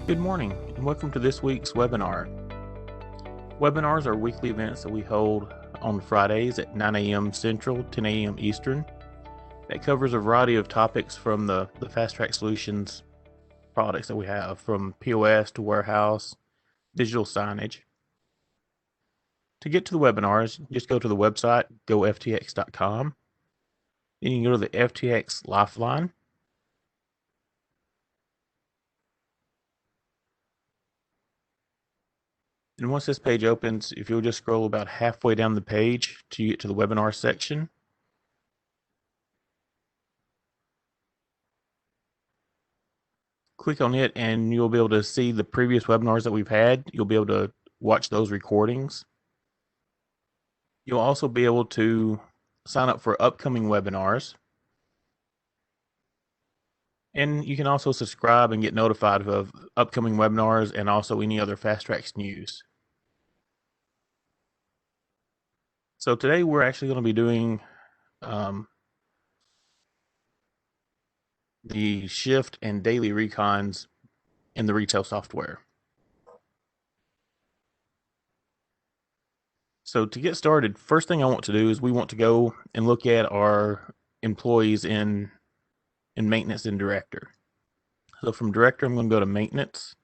Good morning, and welcome to this week's webinar. Webinars are weekly events that we hold on Fridays at 9 a.m. Central, 10 a.m. Eastern. That covers a variety of topics from the Fast Track Solutions products that we have, from POS to warehouse, digital signage. To get to the webinars, just go to the website, goftx.com. Then you can go to the FTx Lifeline. And once this page opens, if you'll just scroll about halfway down the page to get to the webinar section, click on it and you'll be able to see the previous webinars that we've had. You'll be able to watch those recordings. You'll also be able to sign up for upcoming webinars. And you can also subscribe and get notified of upcoming webinars and also any other Fast Tracks news. So today we're actually going to be doing the shift and daily recons in the retail software. So to get started, first thing I want to do is we want to go and look at our employees in maintenance and director. So from director, I'm going to go to maintenance.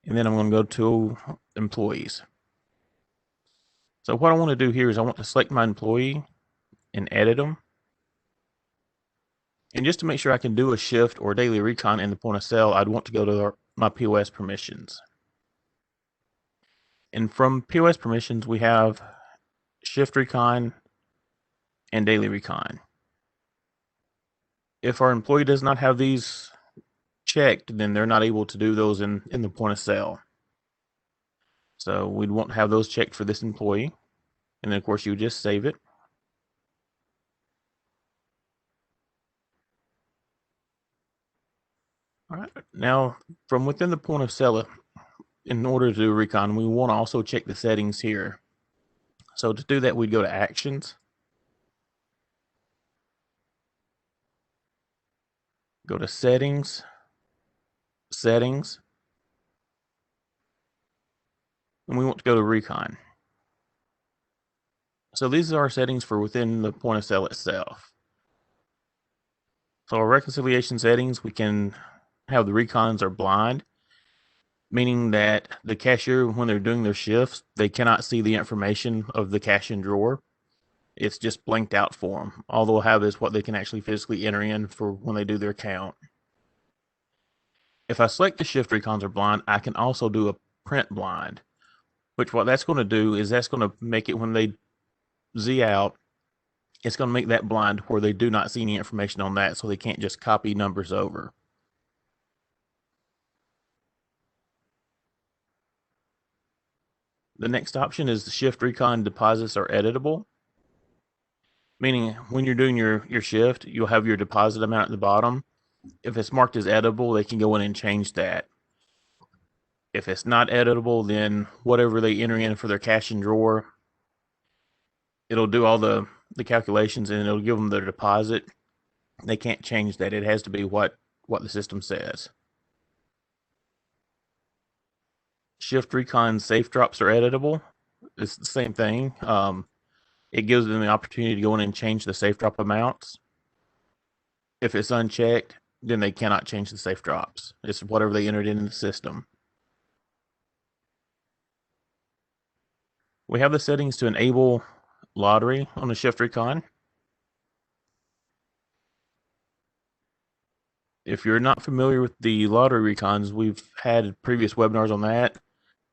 And then I'm going to go to employees. So what I want to do here is I want to select my employee and edit them. And just to make sure I can do a shift or daily recon in the point of sale, I'd want to go to my POS permissions. And from POS permissions, we have shift recon and daily recon. If our employee does not have these checked, then they're not able to do those in the point of sale. So we'd want to have those checked for this employee. And then of course you just save it. All right, now from within the point of sale, in order to do recon, we want to also check the settings here. So to do that, we'd go to actions, go to settings, and we want to go to recon. So these are our settings for within the point of sale itself. So our reconciliation settings, we can have the recons are blind, meaning that the cashier, when they're doing their shifts, they cannot see the information of the cash in drawer. It's just blanked out for them. All they'll have is what they can actually physically enter in for when they do their count. If I select the shift recons are blind, I can also do a print blind, which what that's going to do is that's going to make it when they Z out, it's going to make that blind where they do not see any information on that, so they can't just copy numbers over. The next option is the shift recon deposits are editable, meaning when you're doing your shift, you'll have your deposit amount at the bottom. If it's marked as editable, they can go in and change that. If it's not editable, then whatever they enter in for their cash and drawer, it'll do all the calculations and it'll give them their deposit. They can't change that. It has to be what the system says. Shift recon safe drops are editable. It's the same thing. It gives them the opportunity to go in and change the safe drop amounts. If it's unchecked, then they cannot change the safe drops. It's whatever they entered in the system. We have the settings to enable lottery on the shift recon. If you're not familiar with the lottery recons, we've had previous webinars on that.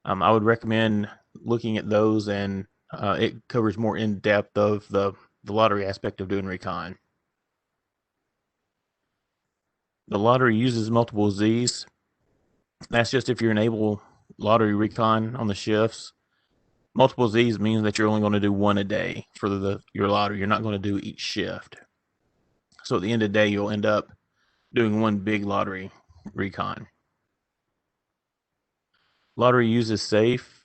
I would recommend looking at those, and it covers more in depth of the lottery aspect of doing recon. The lottery uses multiple Z's. That's just if you enable lottery recon on the shifts. Multiple Z's means that you're only going to do one a day for your lottery. You're not going to do each shift. So at the end of the day, you'll end up doing one big lottery recon. Lottery uses safe.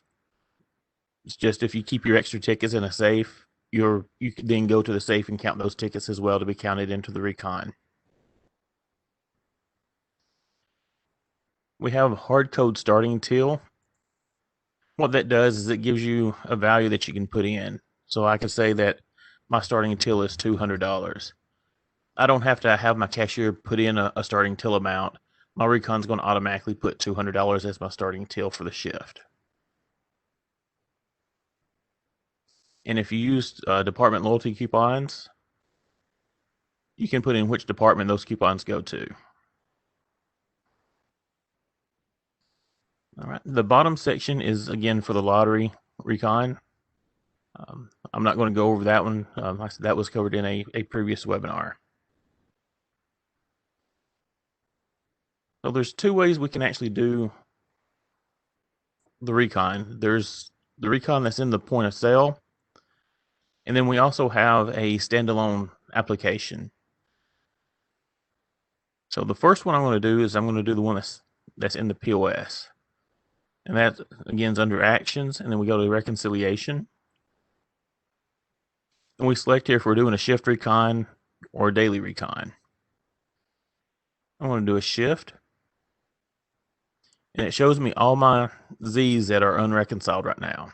It's just if you keep your extra tickets in a safe, you can then go to the safe and count those tickets as well to be counted into the recon. We have a hard code starting till. What that does is it gives you a value that you can put in. So I can say that my starting till is $200. I don't have to have my cashier put in a starting till amount. My recon's going to automatically put $200 as my starting till for the shift. And if you use department loyalty coupons, you can put in which department those coupons go to. All right, the bottom section is again for the lottery recon. I'm not going to go over that one. That was covered in a previous webinar. So there's two ways we can actually do the recon. There's the recon that's in the point of sale, and then we also have a standalone application. So the first one I'm going to do is I'm going to do the one that's in the POS. And that, again, is under Actions, and then we go to Reconciliation. And we select here if we're doing a shift recon or a daily recon. I'm going to do a shift. And it shows me all my Z's that are unreconciled right now.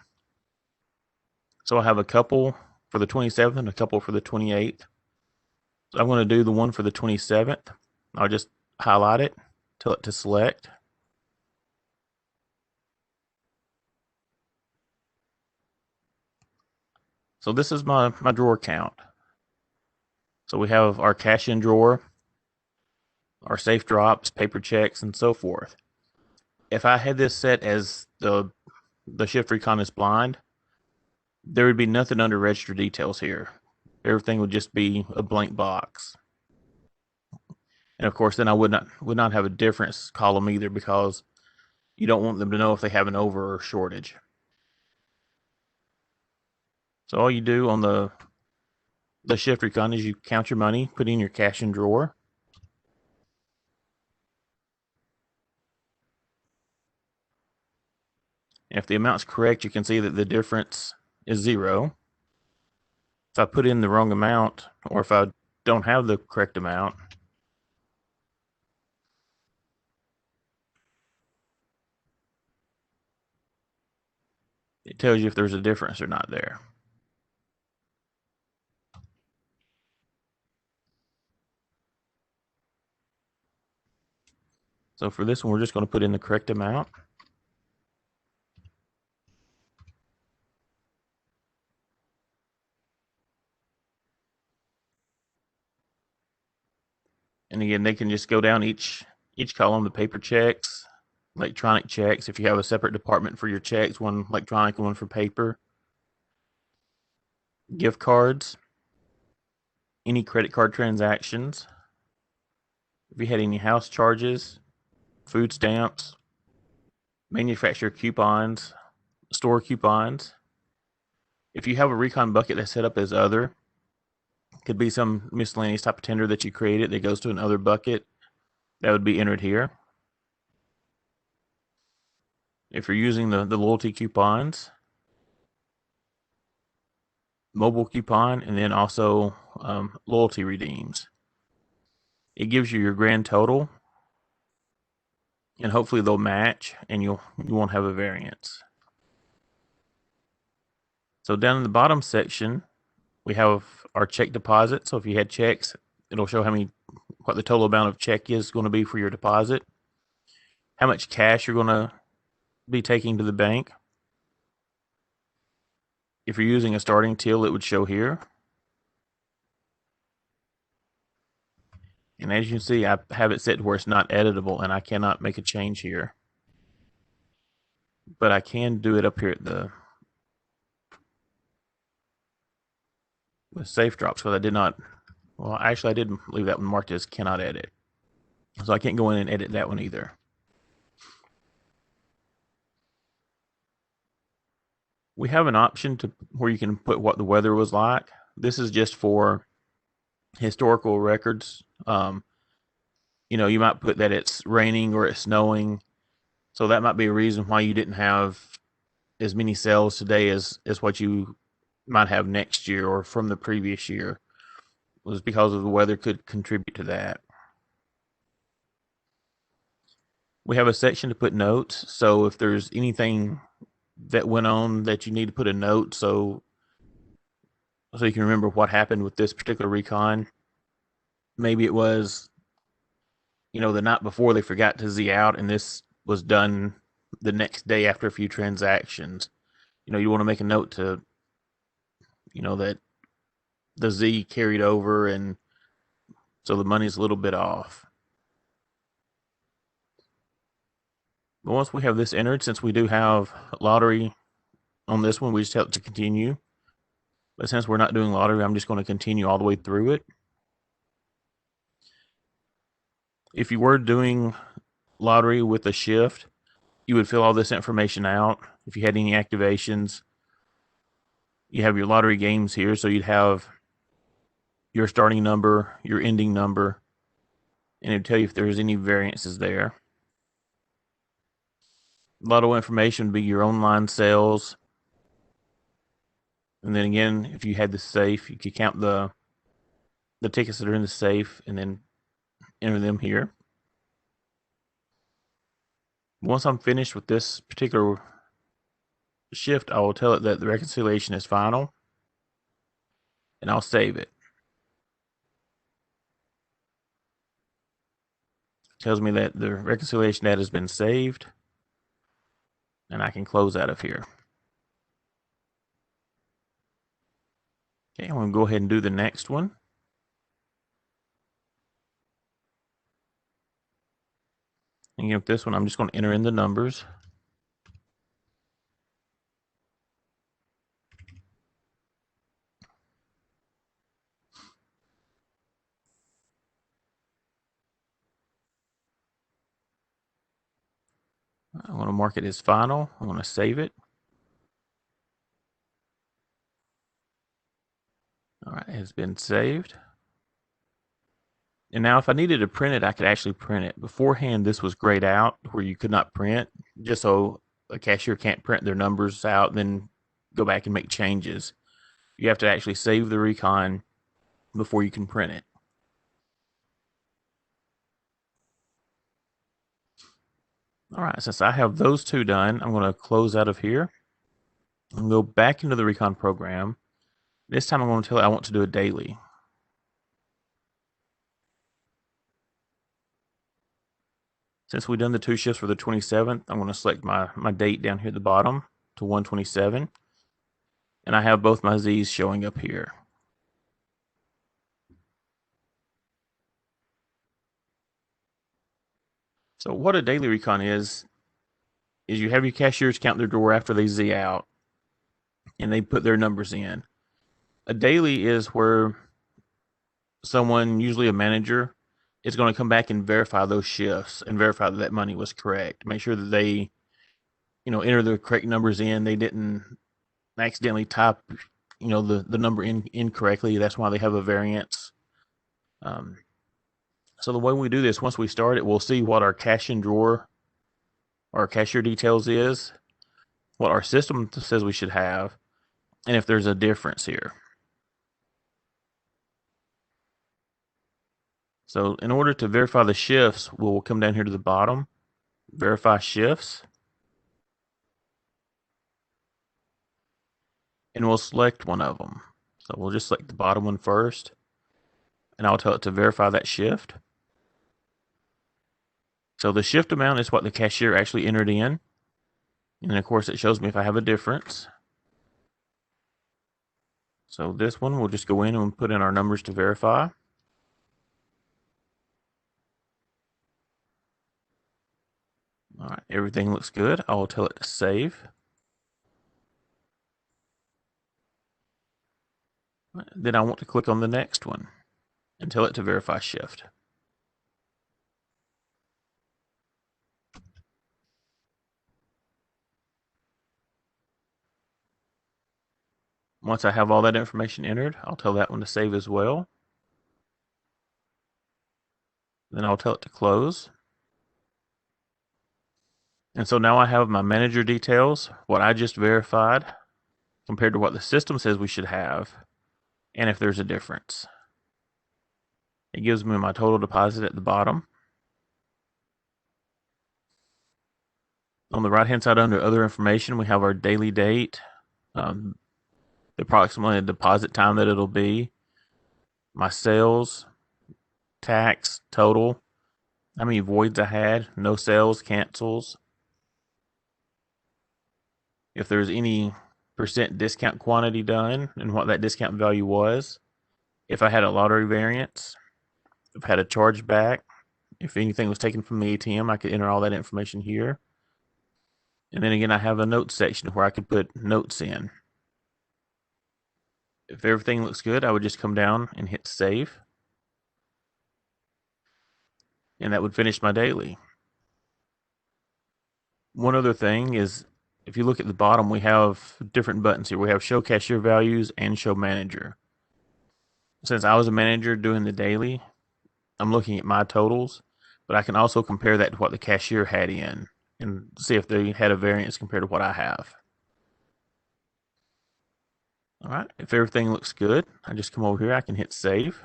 So I have a couple for the 27th and a couple for the 28th. So I'm going to do the one for the 27th. I'll just highlight it, tell it to select. So this is my drawer count. So we have our cash in drawer, our safe drops, paper checks, and so forth. If I had this set as the shift recon is blind, there would be nothing under register details here. Everything would just be a blank box. And of course, then I would not have a difference column either, because you don't want them to know if they have an over or shortage. So all you do on the shift recon is you count your money, put in your cash in drawer. If the amount's correct, you can see that the difference is 0. If I put in the wrong amount, or if I don't have the correct amount, it tells you if there's a difference or not there. So for this one, we're just going to put in the correct amount. And again, they can just go down each column, the paper checks, electronic checks. If you have a separate department for your checks, one electronic, one for paper. Gift cards, any credit card transactions. If you had any house charges, food stamps, manufacturer coupons, store coupons. If you have a recon bucket that's set up as other, could be some miscellaneous type of tender that you created that goes to another bucket, that would be entered here. If you're using the loyalty coupons, mobile coupon, and then also loyalty redeems, it gives you your grand total, and hopefully they'll match and you won't have a variance. So down in the bottom section, we have our check deposit. So if you had checks, it'll show what the total amount of check is going to be for your deposit, how much cash you're going to be taking to the bank. If you're using a starting till, it would show here. And as you can see, I have it set to where it's not editable, and I cannot make a change here. But I can do it up here at with safe drops, because I did not, well, actually I did leave that one marked as cannot edit. So I can't go in and edit that one either. We have an option where you can put what the weather was like. This is just for historical records. You might put that it's raining or it's snowing. So that might be a reason why you didn't have as many sales today as what you might have next year or from the previous year, was because of the weather could contribute to that. We have a section to put notes. So if there's anything that went on that you need to put a note, so you can remember what happened with this particular recon. Maybe it was, the night before they forgot to Z out, and this was done the next day after a few transactions. You want to make a note to, that the Z carried over, and so the money's a little bit off. But once we have this entered, since we do have lottery on this one, we just have to continue. But since we're not doing lottery, I'm just going to continue all the way through it. If you were doing lottery with a shift, you would fill all this information out. If you had any activations, you have your lottery games here. So you'd have your starting number, your ending number, and it'd tell you if there's any variances there. Lotto information would be your online sales. And then again, if you had the safe, you could count the tickets that are in the safe and then enter them here. Once I'm finished with this particular shift, I will tell it that the reconciliation is final, and I'll save it. It tells me that the reconciliation data has been saved, and I can close out of here. Okay, I'm going to go ahead and do the next one. And with this one, I'm just going to enter in the numbers. I want to mark it as final. I want to save it. All right, it has been saved. And now if I needed to print it, I could actually print it. Beforehand, this was grayed out where you could not print, just so a cashier can't print their numbers out and then go back and make changes. You have to actually save the recon before you can print it. All right, since I have those two done, I'm going to close out of here and go back into the recon program. This time I'm going to tell it I want to do a daily. Since we've done the two shifts for the 27th, I'm going to select my date down here at the bottom to 127. And I have both my Z's showing up here. So what a daily recon is you have your cashiers count their drawer after they Z out, and they put their numbers in. A daily is where someone, usually a manager, is going to come back and verify those shifts and verify that money was correct. Make sure that they, enter the correct numbers in. They didn't accidentally type, the number in incorrectly. That's why they have a variance. So the way we do this, once we start it, we'll see what our cash and drawer, our cashier details is, what our system says we should have, and if there's a difference here. So in order to verify the shifts, we'll come down here to the bottom, verify shifts, and we'll select one of them. So we'll just select the bottom one first, and I'll tell it to verify that shift. So the shift amount is what the cashier actually entered in. And of course, it shows me if I have a difference. So this one, we'll just go in and put in our numbers to verify. All right, everything looks good. I will tell it to save. Then I want to click on the next one and tell it to verify shift. Once I have all that information entered, I'll tell that one to save as well. Then I'll tell it to close. And so now I have my manager details, what I just verified, compared to what the system says we should have, and if there's a difference. It gives me my total deposit at the bottom. On the right hand side under other information, we have our daily date, the approximately deposit time that it'll be, my sales, tax, total, how many voids I had, no sales, cancels, if there's any percent discount quantity done and what that discount value was, if I had a lottery variance, if I had a chargeback, if anything was taken from the ATM, I could enter all that information here. And then again, I have a notes section where I could put notes in. If everything looks good, I would just come down and hit save. And that would finish my daily. One other thing is, if you look at the bottom, we have different buttons here. We have show cashier values and show manager. Since I was a manager doing the daily, I'm looking at my totals, but I can also compare that to what the cashier had in and see if they had a variance compared to what I have. All right, if everything looks good, I just come over here, I can hit save.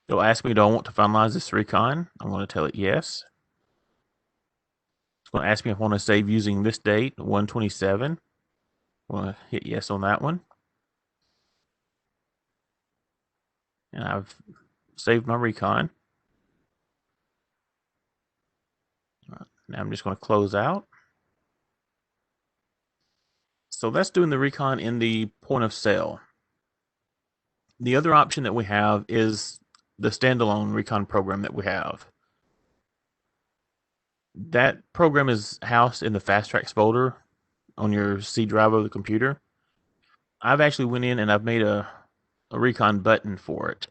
It'll ask me, do I want to finalize this recon? I'm going to tell it yes. It's going to ask me if I want to save using this date, 1/27. I'm going to hit yes on that one. And I've saved my recon. Now I'm just going to close out. So that's doing the recon in the point of sale. The other option that we have is the standalone recon program that we have. That program is housed in the Fast Tracks folder on your C drive of the computer. I've actually went in and I've made a recon button for it.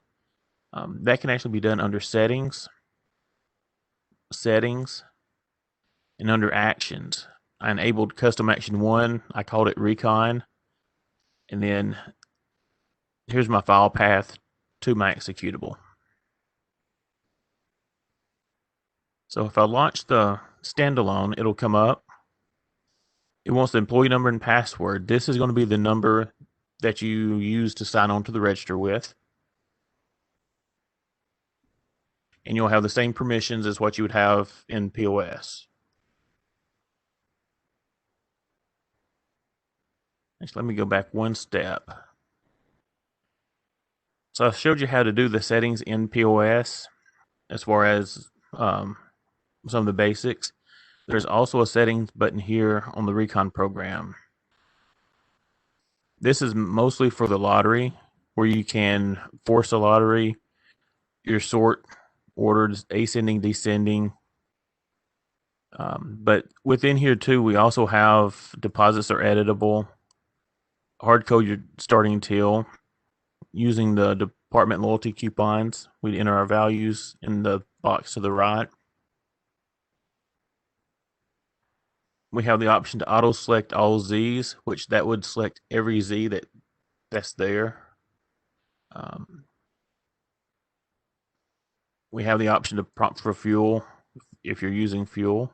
That can actually be done under settings, and under actions. I enabled custom action 1. I called it recon. And then here's my file path to my executable. So if I launch the standalone, it'll come up. It wants the employee number and password. This is going to be the number that you use to sign on to the register with. And you'll have the same permissions as what you would have in POS. Actually, let me go back one step. So I showed you how to do the settings in POS as far as some of the basics. There's also a settings button here on the recon program. This is mostly for the lottery, where you can force a lottery, your sort orders, ascending, descending. But within here too, we also have deposits are editable, hard code your starting till, using the department loyalty coupons. We enter our values in the box to the right. We have the option to auto select all Z's, which that would select every Z that's there. We have the option to prompt for fuel if you're using fuel.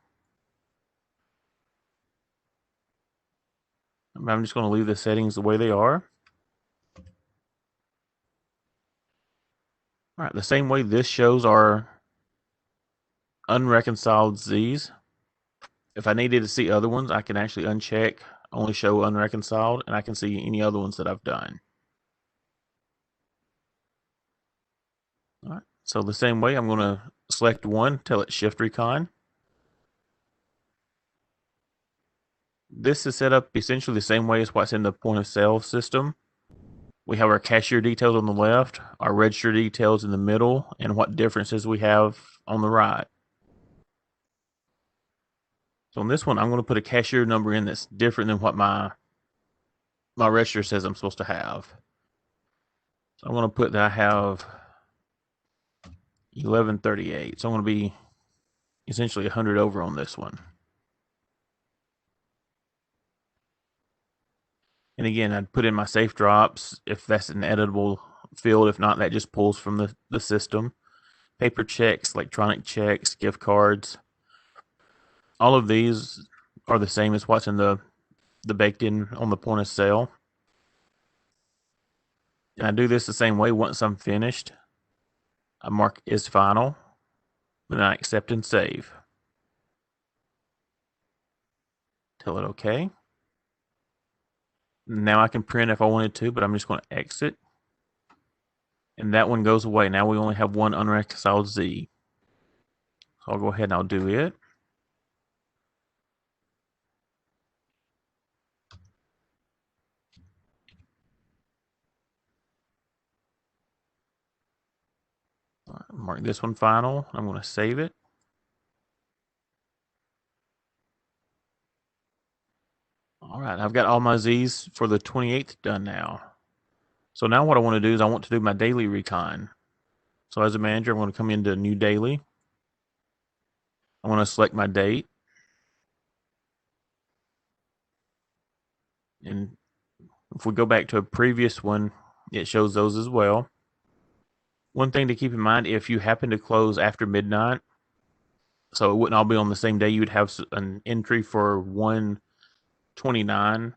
I'm just going to leave the settings the way they are. All right, the same way this shows our unreconciled Z's. If I needed to see other ones, I can actually uncheck only show unreconciled, and I can see any other ones that I've done. All right, so the same way, I'm going to select one, tell it shift recon. This is set up essentially the same way as what's in the point of sale system. We have our cashier details on the left, our register details in the middle, and what differences we have on the right. So on this one, I'm going to put a cashier number in that's different than what my register says I'm supposed to have. So I'm going to put that I have 1138. So I'm going to be essentially 100 over on this one. And again, I'd put in my safe drops if that's an editable field. If not, that just pulls from the system. Paper checks, electronic checks, gift cards. All of these are the same as what's in the baked in on the point of sale. And I do this the same way. Once I'm finished, I mark is final, and I accept and save. tell it OK. Now I can print if I wanted to, but I'm just going to exit. And that one goes away. Now we only have one unreconciled Z. So I'll go ahead and I'll do it. Mark this one final. I'm going to save it. All right, I've got all my Z's for the 28th done now. So now what I want to do is I want to do my daily recon. So as a manager, I'm going to come into new daily. I want to select my date. And if we go back to a previous one, it shows those as well. One thing to keep in mind, if you happen to close after midnight, so it wouldn't all be on the same day, you'd have an entry for 1/29.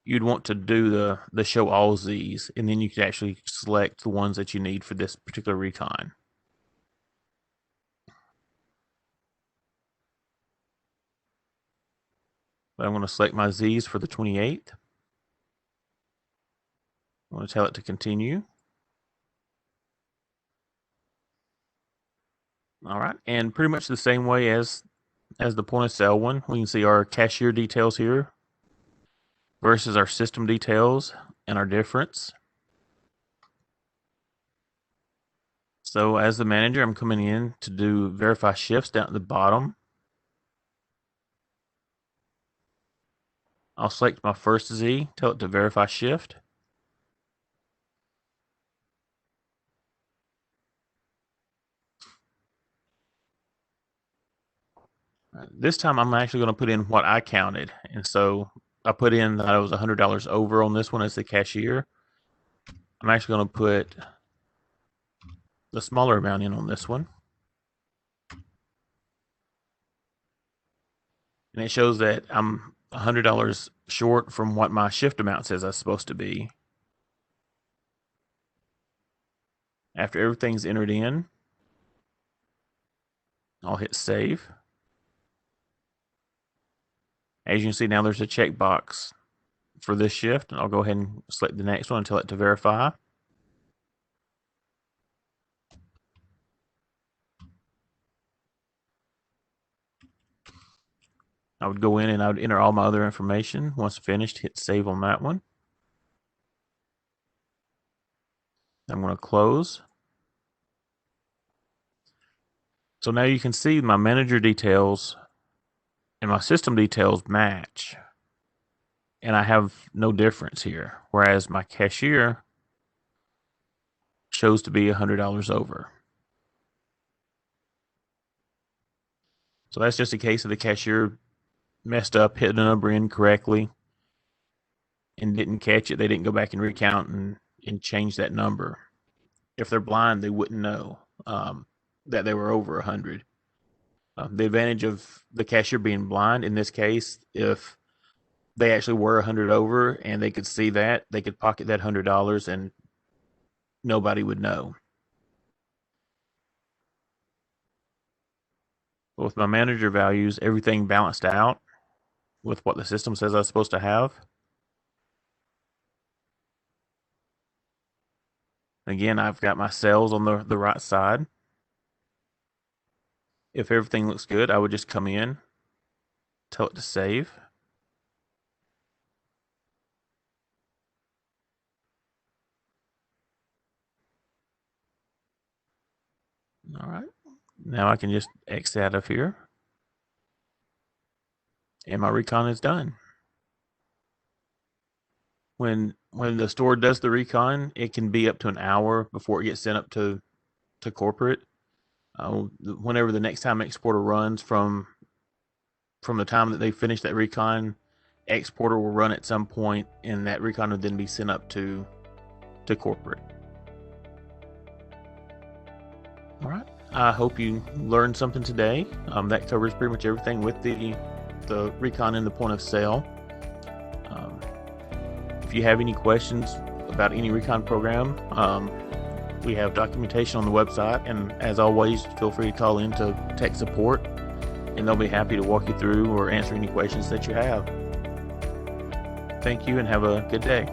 You'd want to do the show all Z's, and then you could actually select the ones that you need for this particular recon. But I'm going to select my Z's for the 28th. I'm going to tell it to continue. All right, and pretty much the same way as the point of sale one, we can see our cashier details here versus our system details and our difference. So as the manager, I'm coming in to do verify shifts down at the bottom. I'll select my first Z, tell it to verify shift. This time I'm actually going to put in what I counted. And so I put in that I was $100 over on this one as the cashier. I'm actually going to put the smaller amount in on this one. And it shows that I'm $100 short from what my shift amount says I'm supposed to be. After everything's entered in, I'll hit save. As you can see, now there's a checkbox for this shift, and I'll go ahead and select the next one and tell it to verify. I would go in and I would enter all my other information. Once finished, hit save on that one. I'm going to close. So now you can see my manager details and my system details match. And I have no difference here. Whereas my cashier shows to be $100 over. So that's just a case of the cashier messed up, hit the number incorrectly, and didn't catch it. They didn't go back and recount and change that number. If they're blind, they wouldn't know that they were over 100. The advantage of the cashier being blind in this case, if they actually were 100 over and they could see that, they could pocket that $100 and nobody would know. But with my manager values, everything balanced out with what the system says I'm supposed to have. Again, I've got my cells on the right side. If everything looks good, I would just come in, tell it to save. All right, now I can just exit out of here. And my recon is done. When the store does the recon, it can be up to an hour before it gets sent up to corporate. Whenever the next time exporter runs from the time that they finish that recon, exporter will run at some point, and that recon will then be sent up to corporate. All right. I hope you learned something today. That covers pretty much everything with the recon in the point of sale. If you have any questions about any recon program, we have documentation on the website, and as always, feel free to call in to tech support and they'll be happy to walk you through or answer any questions that you have. Thank you and have a good day.